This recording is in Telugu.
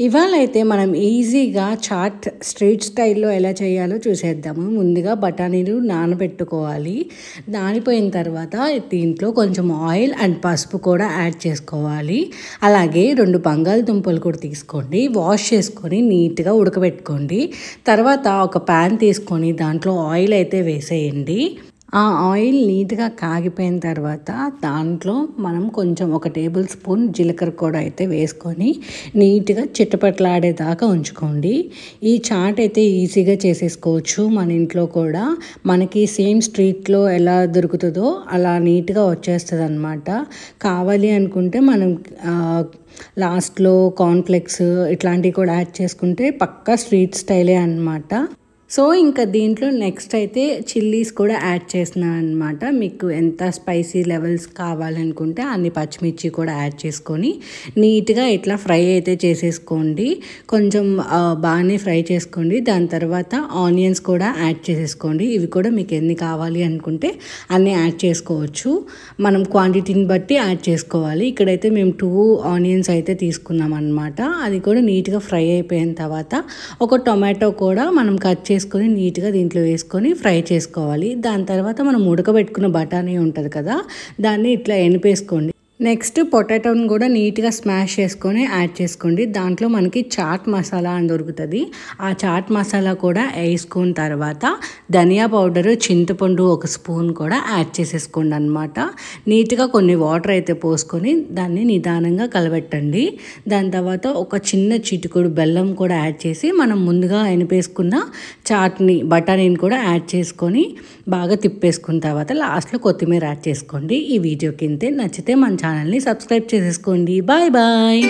ఇవాళైతే మనం ఈజీగా చాట్ స్ట్రీట్ స్టైల్లో ఎలా చేయాలో చూసేద్దాము. ముందుగా బఠానీలు నానబెట్టుకోవాలి. నానిపోయిన తర్వాత దీంట్లో కొంచెం ఆయిల్ అండ్ పసుపు కూడా యాడ్ చేసుకోవాలి. అలాగే 2 బంగాళదుంపలు కూడా తీసుకోండి. వాష్ చేసుకొని నీట్గా ఉడకబెట్టుకోండి. తర్వాత ఒక ప్యాన్ తీసుకొని దాంట్లో ఆయిల్ అయితే వేసేయండి. ఆ ఆయిల్ నీట్గా కాగిపోయిన తర్వాత దాంట్లో మనం కొంచెం 1 టేబుల్ స్పూన్ జీలకర్ర కూడా అయితే వేసుకొని నీట్గా చిట్టపట్లాడేదాకా ఉంచుకోండి. ఈ చాట్ అయితే ఈజీగా చేసేసుకోవచ్చు మన ఇంట్లో కూడా. మనకి సేమ్ స్ట్రీట్లో ఎలా దొరుకుతుందో అలా నీట్గా వచ్చేస్తుంది అన్నమాట. కావాలి అనుకుంటే మనం లాస్ట్లో కార్న్ఫ్లెక్స్ ఇట్లాంటివి కూడా యాడ్ చేసుకుంటే పక్కా స్ట్రీట్ స్టైలే అన్నమాట. సో ఇంకా దీంట్లో నెక్స్ట్ అయితే చిల్లీస్ కూడా యాడ్ చేస్తున్నాను అనమాట. మీకు ఎంత స్పైసీ లెవెల్స్ కావాలనుకుంటే అన్ని పచ్చిమిర్చి కూడా యాడ్ చేసుకొని నీట్గా ఇట్లా ఫ్రై అయితే చేసేసుకోండి. కొంచెం బాగానే ఫ్రై చేసుకోండి. దాని తర్వాత ఆనియన్స్ కూడా యాడ్ చేసేసుకోండి. ఇవి కూడా మీకు ఎన్ని కావాలి అనుకుంటే అన్నీ యాడ్ చేసుకోవచ్చు. మనం క్వాంటిటీని బట్టి యాడ్ చేసుకోవాలి. ఇక్కడైతే మేము 2 ఆనియన్స్ అయితే తీసుకున్నాం అనమాట. అది కూడా నీట్గా ఫ్రై అయిపోయిన తర్వాత ఒక టొమాటో కూడా మనం కట్ చేసుకొని నీట్గా దీంట్లో వేసుకొని ఫ్రై చేసుకోవాలి. దాని తర్వాత మనం ఉడకబెట్టుకున్న బఠానీ ఉంటుంది కదా, దాన్ని ఇట్లా ఎనిపేసుకోండి. నెక్స్ట్ పొటాటోని కూడా నీట్గా స్మాష్ చేసుకొని యాడ్ చేసుకోండి. దాంట్లో మనకి చాట్ మసాలా అని దొరుకుతుంది. ఆ చాట్ మసాలా కూడా వేసుకున్న తర్వాత ధనియా పౌడరు, చింతపండు 1 స్పూన్ కూడా యాడ్ చేసేసుకోండి అనమాట. నీట్గా కొన్ని వాటర్ అయితే పోసుకొని దాన్ని నిదానంగా కలబెట్టండి. దాని తర్వాత ఒక చిన్న చిటికెడు బెల్లం కూడా యాడ్ చేసి మనం ముందుగా ఎనిపేసుకున్న బఠానీని కూడా యాడ్ చేసుకొని బాగా తిప్పేసుకున్న తర్వాత లాస్ట్లో కొత్తిమీర యాడ్ చేసుకోండి. ఈ వీడియో కింద నచ్చితే మన ఛానల్ని సబ్స్క్రైబ్ చేసేసుకోండి. Bye bye.